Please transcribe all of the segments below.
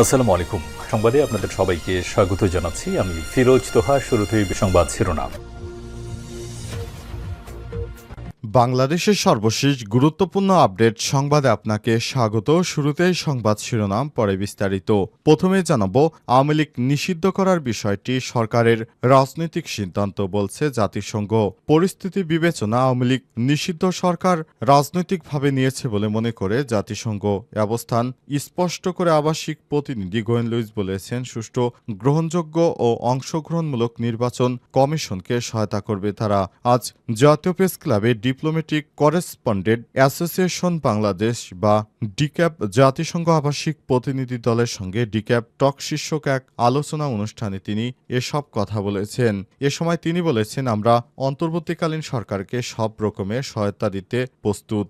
আসসালামু আলাইকুম। সংবাদে আপনাদের সবাইকে স্বাগত জানাচ্ছি। আমি ফিরোজ তোহা। শুরুতেই সংবাদ শিরোনাম। বাংলাদেশের সর্বশেষ গুরুত্বপূর্ণ আপডেট সংবাদে আপনাকে স্বাগত। শুরুতেই সংবাদ শিরোনাম, পরে বিস্তারিত। প্রথমে জানাবো, আওয়ামী লীগ নিষিদ্ধ করার বিষয়টি সরকারের রাজনৈতিক সিদ্ধান্ত, বলছে জাতিসংঘ। পরিস্থিতি বিবেচনা আওয়ামী লীগ নিষিদ্ধ সরকার রাজনৈতিকভাবে নিয়েছে বলে মনে করে জাতিসংঘ। অবস্থান স্পষ্ট করে আবাসিক প্রতিনিধি গোয়েন লুইস বলেছেন, সুষ্ঠু, গ্রহণযোগ্য ও অংশগ্রহণমূলক নির্বাচন কমিশনকে সহায়তা করবে তারা। আজ জাতীয় প্রেস ক্লাবে ডিপ্লোম্যাটিক করেসপন্ডেন্ট অ্যাসোসিয়েশন বাংলাদেশ বা ডিক্যাপ জাতিসংঘ আবাসিক প্রতিনিধি দলের সঙ্গে ডিক্যাপ টক শীর্ষক এক আলোচনা অনুষ্ঠানে তিনি এসব কথা বলেছেন। এ সময় তিনি বলেছেন, আমরা অন্তর্বর্তীকালীন সরকারকে সব রকমের সহায়তা দিতে প্রস্তুত।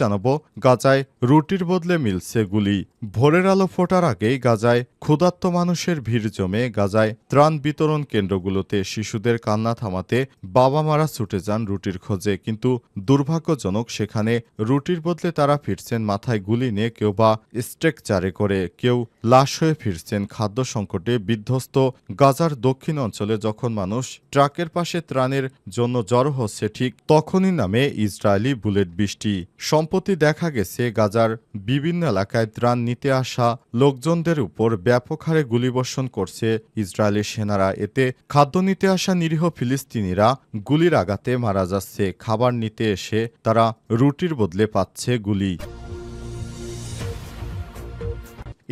জানাবো, গাজায় রুটির বদলে মিলছে গুলি। ভোরের আলো ফোটার আগেই গাজায় ক্ষুধার্ত মানুষের ভিড় জমে। গাজায় ত্রাণ বিতরণ কেন্দ্রগুলোতে শিশুদের কান্না থামাতে বাবা মারা ছুটে যান রুটির খোঁজে, কিন্তু দুর্ভাগ্যজনক সেখানে রুটির বদলে তারা ফিরছেন মাথায় গুলি নিয়ে, কেউ বা স্ট্রেকচারে করে, কেউ লাশ হয়ে ফিরছেন। খাদ্য সংকটে বিধ্বস্ত গাজার দক্ষিণ অঞ্চলে যখন মানুষ ট্রাকের পাশে ত্রাণের জন্য জড়ো হচ্ছে, ঠিক তখনই নামে ইসরায়েলি বুলেট বৃষ্টি। সম্প্রতি দেখা গেছে গাজার বিভিন্ন এলাকায় ত্রাণ নিতে আসা লোকজনদের উপর ব্যাপক হারে গুলিবর্ষণ করছে ইসরায়েলি সেনারা। এতে খাদ্য নিতে আসা নিরীহ ফিলিস্তিনিরা গুলির আঘাতে মারা যাচ্ছে। খাবার নিতে এসে তারা রুটির বদলে পাচ্ছে গুলি।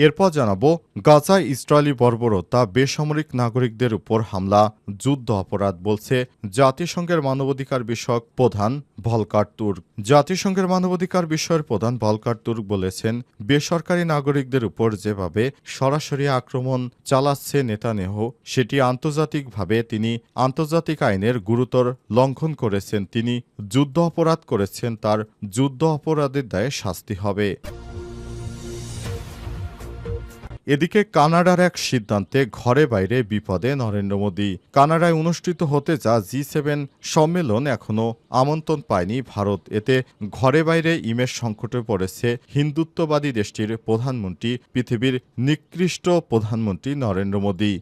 এরপর জানাবো, গাজায় ইসরায়েলি বর্বরতা, বেসামরিক নাগরিকদের উপর হামলা যুদ্ধ অপরাধ, বলছে জাতিসংঘের মানবাধিকার বিষয়ক প্রধান ভলকার তুর্ক। জাতিসংঘের মানবাধিকার বিষয়ের প্রধান ভলকার তুর্ক বলেছেন, বেসরকারি নাগরিকদের উপর যেভাবে সরাসরি আক্রমণ চালাচ্ছে নেতানিয়াহু, সেটি আন্তর্জাতিকভাবে তিনি আন্তর্জাতিক আইনের গুরুতর লঙ্ঘন করেছেন। তিনি যুদ্ধ অপরাধ করেছেন, তার যুদ্ধ অপরাধের দায়ে শাস্তি হবে। এদিকে কানাডার এক সিদ্ধান্তে ঘরে বাইরে বিপদে নরেন্দ্র মোদী। কানাডায় অনুষ্ঠিত হতে যা জি7 সম্মেলন এখনও আমন্ত্রণ পায়নি ভারত। এতে ঘরে বাইরে ইমেজ সংকটে পড়েছে হিন্দুত্ববাদী দেশটির প্রধানমন্ত্রী, পৃথিবীর নিকৃষ্ট প্রধানমন্ত্রী নরেন্দ্র মোদী।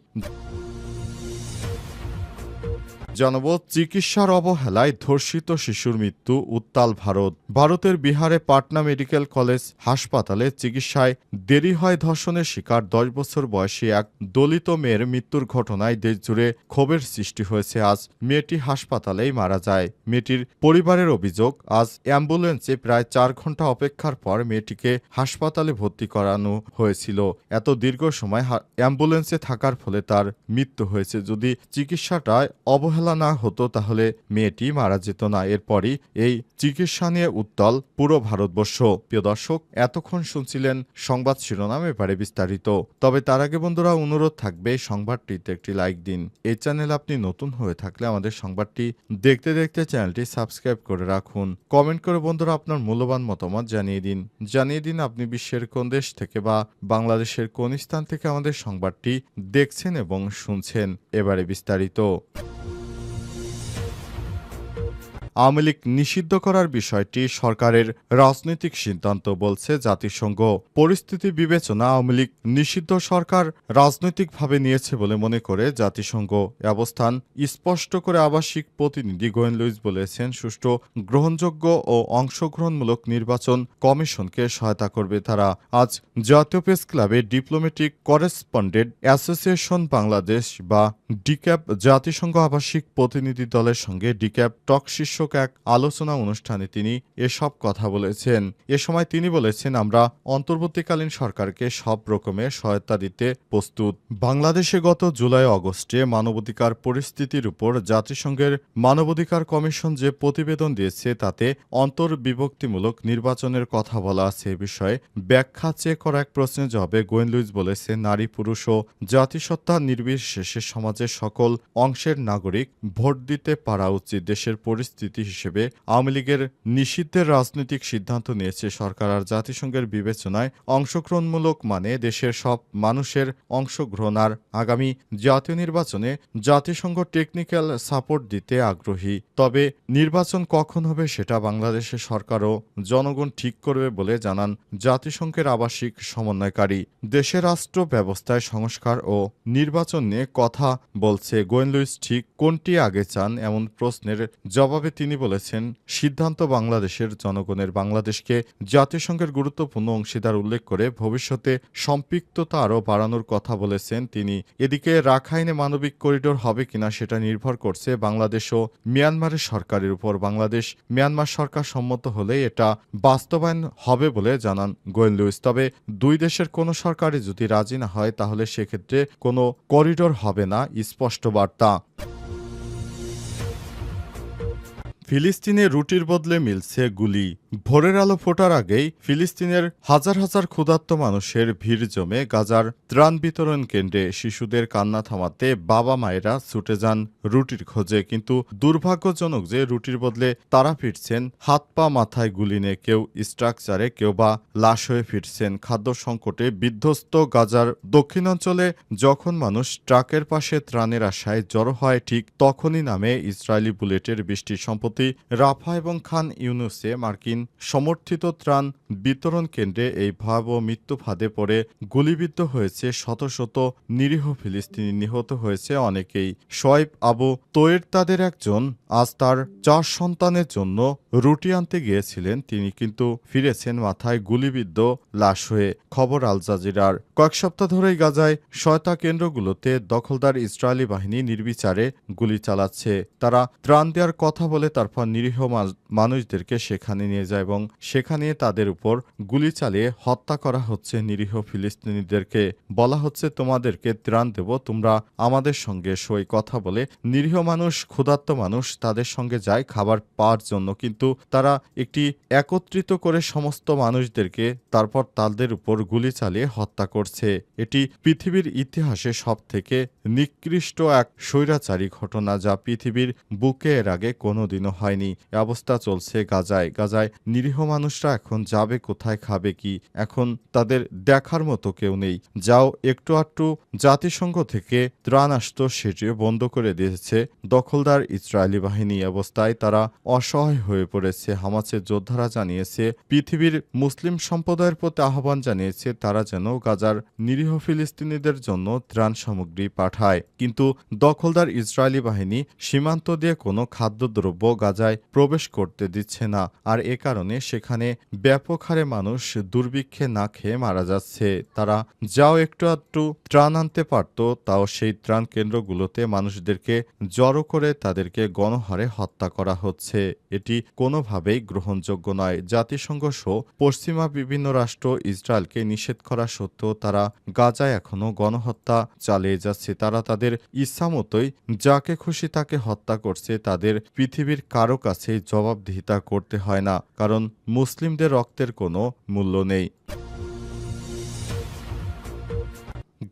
জানাবো, চিকিৎসার অবহেলায় ধর্ষিত শিশুর মৃত্যু, উত্তাল ভারত। ভারতের বিহারে পাটনা মেডিকেল কলেজ হাসপাতালে চিকিৎসায় দেরি হয় ধর্ষণের শিকার 10 বছর বয়সী এক দলিত মেয়ের মৃত্যুর ঘটনায় দেশজুড়ে ক্ষোভের সৃষ্টি হয়েছে। আজ মেয়েটি হাসপাতালেই মারা যায়। মেয়েটির পরিবারের অভিযোগ, আজ অ্যাম্বুলেন্সে প্রায় 4 ঘন্টা অপেক্ষার পর মেয়েটিকে হাসপাতালে ভর্তি করানো হয়েছিল। এত দীর্ঘ সময় অ্যাম্বুলেন্সে থাকার ফলে তার মৃত্যু হয়েছে। যদি চিকিৎসাটায় অবহেলা না হতো তাহলে মেয়েটি মারা যেত না। এরপরই এই চিকিৎসা নিয়ে উত্তাল পুরো ভারতবর্ষ। প্রিয় দর্শক, এতক্ষণ শুনছিলেন সংবাদ শিরোনাম, এবারে বিস্তারিত। তবে তার আগে বন্ধুরা, অনুরোধ থাকবে সংবাদটিতে একটি লাইক দিন। এই চ্যানেলে আপনি নতুন হয়ে থাকলে আমাদের সংবাদটি দেখতে দেখতে চ্যানেলটি সাবস্ক্রাইব করে রাখুন। কমেন্ট করে বন্ধুরা আপনার মূল্যবান মতামত জানিয়ে দিন আপনি বিশ্বের কোন দেশ থেকে বা বাংলাদেশের কোন স্থান থেকে আমাদের সংবাদটি দেখছেন এবং শুনছেন। এবারে বিস্তারিত। আওয়ামী লীগ নিষিদ্ধ করার বিষয়টি সরকারের রাজনৈতিক সিদ্ধান্ত, বলছে জাতিসংঘ। পরিস্থিতি বিবেচনা আওয়ামী লীগ নিষিদ্ধ সরকার রাজনৈতিকভাবে নিয়েছে বলে মনে করে জাতিসংঘ। অবস্থান স্পষ্ট করে আবাসিক প্রতিনিধি গোয়েন লুইস বলেছেন, সুষ্ঠু, গ্রহণযোগ্য ও অংশগ্রহণমূলক নির্বাচন কমিশনকে সহায়তা করবে তারা। আজ জাতীয় প্রেস ক্লাবে ডিপ্লোম্যাটিক করেসপন্ডেন্ট অ্যাসোসিয়েশন বাংলাদেশ বা ডিক্যাপ জাতিসংঘ আবাসিক প্রতিনিধি দলের সঙ্গে ডিক্যাপ টক শীর্ষক এক আলোচনা অনুষ্ঠানে তিনি এসব কথা বলেছেন। এ সময় তিনি বলেছেন, আমরা অন্তর্বর্তীকালীন সরকারকে সব রকমের সহায়তা দিতে প্রস্তুত। বাংলাদেশে গত জুলাই আগস্টে মানবাধিকার পরিস্থিতির উপর জাতিসংঘের মানবাধিকার কমিশন যে প্রতিবেদন দিয়েছে তাতে অন্তর্বিভক্তিমূলক নির্বাচনের কথা বলা আছে। এ বিষয়ে ব্যাখ্যা চেয়ে করা এক প্রশ্নের জবাবে গোয়েন লুইস বলেছেন, নারী পুরুষ ও জাতিসত্তা নির্বিশেষে সমাজের সকল অংশের নাগরিক ভোট দিতে পারা উচিত। দেশের পরিস্থিতি পরিস্থিতি হিসেবে আওয়ামী লীগের নিষিদ্ধের রাজনৈতিক সিদ্ধান্ত নিয়েছে সরকার। আর জাতিসংঘের বিবেচনায় অংশগ্রহণমূলক মানে দেশের সব মানুষের অংশগ্রহণ। আর আগামী জাতীয় নির্বাচনে জাতিসংঘ টেকনিক্যাল সাপোর্ট দিতে আগ্রহী। তবে নির্বাচন কখন হবে সেটা বাংলাদেশের সরকার ও জনগণ ঠিক করবে বলে জানান জাতিসংঘের আবাসিক সমন্বয়কারী। দেশের রাষ্ট্র ব্যবস্থায় সংস্কার ও নির্বাচন নিয়ে কথা বলছে গোয়েন লুইস, ঠিক কোনটি আগে চান এমন প্রশ্নের জবাবে তিনি বলেছেন, সিদ্ধান্ত বাংলাদেশের জনগণের। বাংলাদেশকে জাতিসংঘের গুরুত্বপূর্ণ অংশীদার উল্লেখ করে ভবিষ্যতে সম্পৃক্ততা আরও বাড়ানোর কথা বলেছেন তিনি। এদিকে রাখাইনে মানবিক করিডোর হবে কিনা সেটা নির্ভর করছে বাংলাদেশ ও মিয়ানমারের সরকারের উপর। বাংলাদেশ মিয়ানমার সরকার সম্মত হলে এটা বাস্তবায়ন হবে বলে জানান গোয়েন লুইস। তবে দুই দেশের কোনো সরকারই যদি রাজি না হয় তাহলে সেক্ষেত্রে কোনো করিডোর হবে না, স্পষ্ট বার্তা। ফিলিস্তিনে রুটির বদলে মিলছে গুলি। ভোরের আলো ফোটার আগেই ফিলিস্তিনের হাজার হাজার ক্ষুধার্ত মানুষের ভিড় জমে গাজার ত্রাণ বিতরণ কেন্দ্রে। শিশুদের কান্না থামাতে বাবা মায়েরা ছুটে যান রুটির খোঁজে। কিন্তু দুর্ভাগ্যজনক যে রুটির বদলে তারা ফিরছেন হাত পা মাথায় গুলি নিয়ে, কেউ স্ট্রাকচারে, কেউ বা লাশ হয়ে ফিরছেন। খাদ্য সংকটে বিধ্বস্ত গাজার দক্ষিণাঞ্চলে যখন মানুষ ট্রাকের পাশে ত্রাণের আশায় জড়ো হয়, ঠিক তখনই নামে ইসরায়েলি বুলেটের বৃষ্টি। সম্প্রতি রাফা এবং খান ইউনুসে মার্কিন সমর্থিত ত্রাণ বিতরণ কেন্দ্রে এই ভয়াবহ মৃত্যু ফাঁদে পড়ে গুলিবিদ্ধ হয়েছে শত শত নিরীহ ফিলিস্তিনি, নিহত হয়েছে অনেকেই। শোয়েব আবু তোয়ের তাদের একজন, আজ তার 4 সন্তানের জন্য রুটি আনতে গিয়েছিলেন তিনি, কিন্তু ফিরেছেন মাথায় গুলিবিদ্ধ লাশ হয়ে। খবর আল জাজিরার। কয়েক সপ্তাহ ধরেই গাজায় সহায়তা কেন্দ্রগুলোতে দখলদার ইসরায়েলি বাহিনী নির্বিচারে গুলি চালাচ্ছে। তারা ত্রাণ দেওয়ার কথা বলে তারপর নিরীহ মানুষদেরকে সেখানে নিয়ে যায় এবং সেখানে তাদের উপর গুলি চালিয়ে হত্যা করা হচ্ছে নিরীহ ফিলিস্তিনিদেরকে। বলা হচ্ছে, তোমাদেরকে ত্রাণ দেব, তোমরা আমাদের সঙ্গে সই। কথা বলে নিরীহ মানুষ, ক্ষুধার্ত মানুষ তাদের সঙ্গে যায় খাবার পাওয়ার জন্য, কিন্তু তারা একটি একত্রিত করে সমস্ত মানুষদেরকে তারপর তাদের উপর গুলি চালিয়ে হত্যা করছে। এটি পৃথিবীর ইতিহাসে সবথেকে নিকৃষ্ট এক স্বৈরাচারী ঘটনা, যা পৃথিবীর বুকে এর আগে কোনোদিনও হয়নি। এ অবস্থা চলছে গাজায়। গাজায় নিরীহ মানুষরা এখন যাবে কোথায়, খাবে কি? এখন তাদের দেখার মতো কেউ নেই। যাও একটু আধটু জাতিসংঘ থেকে ত্রাণ আসতো সেটিও বন্ধ করে দিয়েছে দখলদার ইসরায়েলি বাহিনী। অবস্থায় তারা অসহায় হয়ে পড়েছে। হামাসের যোদ্ধারা জানিয়েছে, পৃথিবীর মুসলিম সম্প্রদায়ের প্রতি আহ্বান জানিয়েছে তারা যেন গাজার নিরীহ ফিলিস্তিনিদের জন্য ত্রাণ সামগ্রী পাঠায়। কিন্তু দখলদার ইসরায়েলি বাহিনী সীমান্ত দিয়ে কোনো খাদ্যদ্রব্য গাজায় প্রবেশ করতে দিচ্ছে না। আর এ কারণে সেখানে ব্যাপক হারে মানুষ দুর্ভিক্ষে না খেয়ে মারা যাচ্ছে। তারা যাও একটু আধটু ত্রাণ আনতে পারত, তাও সেই ত্রাণ কেন্দ্রগুলোতে মানুষদেরকে জড়ো করে তাদেরকে গণহারে হত্যা করা হচ্ছে। এটি কোনোভাবেই গ্রহণযোগ্য নয়। জাতিসংঘ সহ পশ্চিমা বিভিন্ন রাষ্ট্র ইসরায়েলকে নিষেধ করা সত্ত্বেও তারা গাজায় এখনও গণহত্যা চালিয়ে যাচ্ছে। তারা তাদের ইচ্ছামতোই যাকে খুশি তাকে হত্যা করছে। তাদের পৃথিবীর কারো কাছেই জবাবদিহিতা করতে হয় না, কারণ মুসলিমদের রক্তের কোনো মূল্য নেই।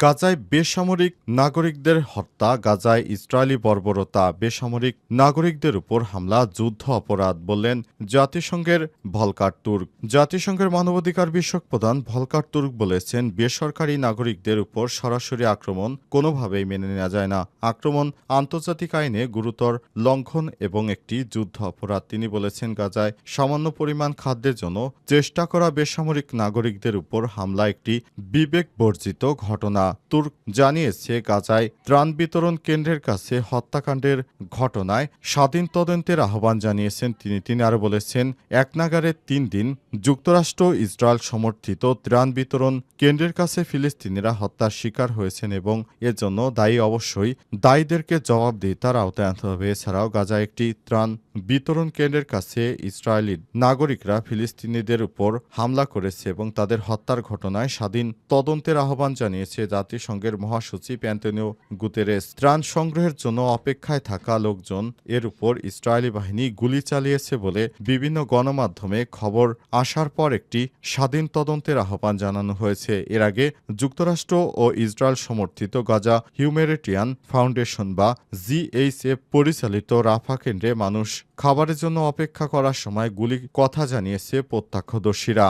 গাজায় বেসামরিক নাগরিকদের হত্যা, গাজায় ইসরায়েলি বর্বরতা, বেসামরিক নাগরিকদের উপর হামলা যুদ্ধ অপরাধ বললেন জাতিসংঘের ভলকার তুর্ক। জাতিসংঘের মানবাধিকার বিষয়ক প্রধান ভলকার তুর্ক বলেছেন, বেসরকারি নাগরিকদের উপর সরাসরি আক্রমণ কোনোভাবেই মেনে নেওয়া যায় না। আক্রমণ আন্তর্জাতিক আইনে গুরুতর লঙ্ঘন এবং একটি যুদ্ধ অপরাধ। তিনি বলেছেন, গাজায় সামান্য পরিমাণ খাদ্যের জন্য চেষ্টা করা বেসামরিক নাগরিকদের উপর হামলা একটি বিবেক বর্জিত ঘটনা। তুর্ক জানিয়েছে, গাজায় ত্রাণ বিতরণ কেন্দ্রের কাছে হত্যাকাণ্ডের ঘটনায় স্বাধীন তদন্তের আহ্বান জানিয়েছেন তিনি আরও বলেছেন, একনাগাড়ে 3 দিন যুক্তরাষ্ট্র ইসরায়েল সমর্থিত ত্রাণ বিতরণ কেন্দ্রের কাছে ফিলিস্তিনিরা হত্যার শিকার হয়েছেন এবং এজন্য দায়ী অবশ্যই দায়ীদেরকে জবাবদিহিতার আওতায় আনতে হবে। এছাড়াও গাজায় একটি ত্রাণ বিতরণ কেন্দ্রের কাছে ইসরায়েলি নাগরিকরা ফিলিস্তিনিদের উপর হামলা করেছে এবং তাদের হত্যার ঘটনায় স্বাধীন তদন্তের আহ্বান জানিয়েছে জাতিসংঘের মহাসচিব অ্যান্তোনিও গুতেরেস। ত্রাণ সংগ্রহের জন্য অপেক্ষায় থাকা লোকজন এর উপর ইসরায়েলি বাহিনী গুলি চালিয়েছে বলে বিভিন্ন গণমাধ্যমে খবর আসার পর একটি স্বাধীন তদন্তের আহ্বান জানানো হয়েছে। এর আগে যুক্তরাষ্ট্র ও ইসরায়েল সমর্থিত গাজা হিউম্যানিটেরিয়ান ফাউন্ডেশন বা জিএইচএফ পরিচালিত রাফা কেন্দ্রে মানুষ খাবারের জন্য অপেক্ষা করার সময় গুলির কথা জানিয়েছে প্রত্যক্ষদর্শীরা।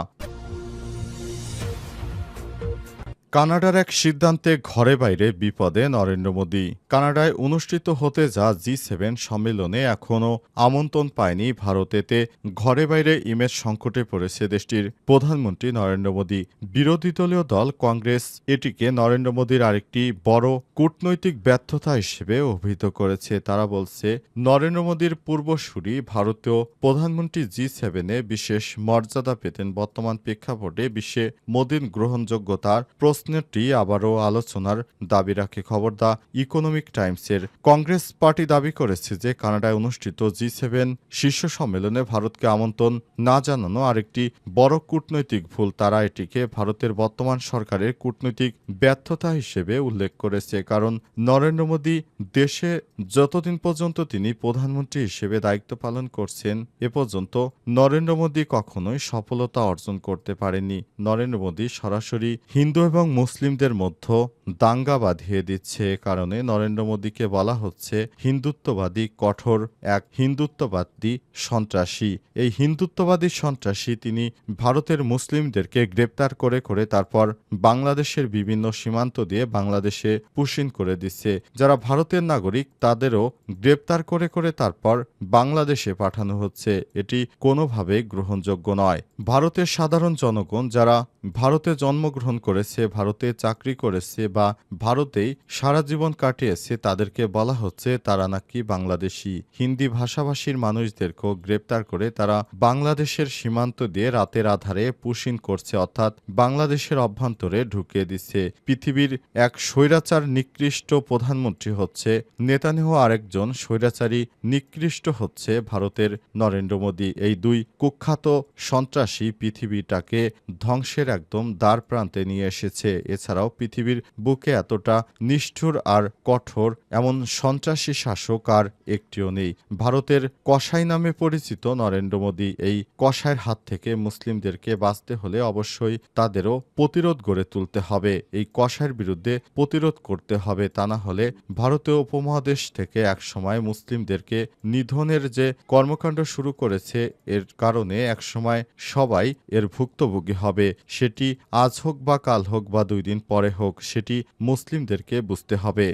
কানাডার এক সিদ্ধান্তে ঘরে বাইরে বিপদে নরেন্দ্র মোদী। কানাডায় অনুষ্ঠিত হতে যা জি7 সম্মেলনে এখনও আমন্ত্রণ পায়নি ভারত। এতে ঘরে বাইরে ইমেজ সংকটে পড়েছে দেশটির প্রধানমন্ত্রী নরেন্দ্র মোদী। বিরোধী দলীয় দল কংগ্রেস এটিকে নরেন্দ্র মোদীর আরেকটি বড় কূটনৈতিক ব্যর্থতা হিসেবে অভিহিত করেছে। তারা বলছে, নরেন্দ্র মোদীর পূর্বসূরি ভারতীয় প্রধানমন্ত্রী জি7-এ বিশেষ মর্যাদা পেতেন। বর্তমান প্রেক্ষাপটে বিশ্বে মোদীর গ্রহণযোগ্যতার প্রশ্নটি আবারও আলোচনার দাবি রাখে। খবর দ্য ইকোনমিক টাইমসের। কংগ্রেস পার্টি দাবি করেছে যে কানাডায় অনুষ্ঠিত জি7 শীর্ষ সম্মেলনে ভারতকে আমন্ত্রণ না জানানো আরেকটি বড় কূটনৈতিক ভুল। তারা এটিকে ভারতের বর্তমান সরকারের কূটনৈতিক ব্যর্থতা হিসেবে উল্লেখ করেছে। কারণ নরেন্দ্র মোদী দেশে যতদিন পর্যন্ত তিনি প্রধানমন্ত্রী হিসেবে দায়িত্ব পালন করছেন এ পর্যন্ত নরেন্দ্র মোদী কখনোই সফলতা অর্জন করতে পারেননি। নরেন্দ্র মোদী সরাসরি হিন্দু এবং মুসলিমদের মধ্যে দাঙ্গা বাঁধিয়ে দিচ্ছে। কারণে নরেন্দ্র মোদীকে বলা হচ্ছে হিন্দুত্ববাদী, কঠোর এক হিন্দুত্ববাদী সন্ত্রাসী। এই হিন্দুত্ববাদী সন্ত্রাসী তিনি ভারতের মুসলিমদেরকে গ্রেপ্তার করে করে তারপর বাংলাদেশের বিভিন্ন সীমান্ত দিয়ে বাংলাদেশে পুশিন করে দিচ্ছে। যারা ভারতের নাগরিক তাদেরও গ্রেপ্তার করে করে তারপর বাংলাদেশে পাঠানো হচ্ছে। এটি কোনোভাবেই গ্রহণযোগ্য নয়। ভারতের সাধারণ জনগণ যারা ভারতে জন্মগ্রহণ করেছে, ভারতে চাকরি করেছে বা ভারতেই সারা জীবন কাটিয়েছে তাদেরকে বলা হচ্ছে তারা নাকি বাংলাদেশি। হিন্দি ভাষাভাষীর মানুষদেরকেও গ্রেপ্তার করে তারা বাংলাদেশের সীমান্ত দিয়ে রাতের আধারে পুশিন করছে, অর্থাৎ বাংলাদেশের অভ্যন্তরে ঢুকিয়ে দিচ্ছে। পৃথিবীর এক স্বৈরাচার নিকৃষ্ট প্রধানমন্ত্রী হচ্ছে নেতানিয়াহু, আরেকজন স্বৈরাচারী নিকৃষ্ট হচ্ছে ভারতের নরেন্দ্র মোদী। এই দুই কুখ্যাত সন্ত্রাসী পৃথিবীটাকে ধ্বংসের একদম দ্বার প্রান্তে নিয়ে এসেছে। এছাড়াও পৃথিবীর বুকে এতটা নিষ্ঠুর আর কঠোর এমন সন্ত্রাসী শাসক আর একটিও নেই। ভারতের কসাই নামে পরিচিত নরেন্দ্র মোদী। এই কসাইয়ের হাত থেকে মুসলিমদেরকে বাঁচতে হলে অবশ্যই তাদেরও প্রতিরোধ গড়ে তুলতে হবে। এই কসাইয়ের বিরুদ্ধে প্রতিরোধ করতে হবে। তা না হলে ভারতীয় উপমহাদেশ থেকে একসময় মুসলিমদেরকে নিধনের যে কর্মকাণ্ড শুরু করেছে এর কারণে একসময় সবাই এর ভুক্তভোগী হবে। সেটি আজ হোক বা কাল হোক বা 2 দিন পরে হোক, সেটি মুসলিমদেরকে বুঝতে হবে।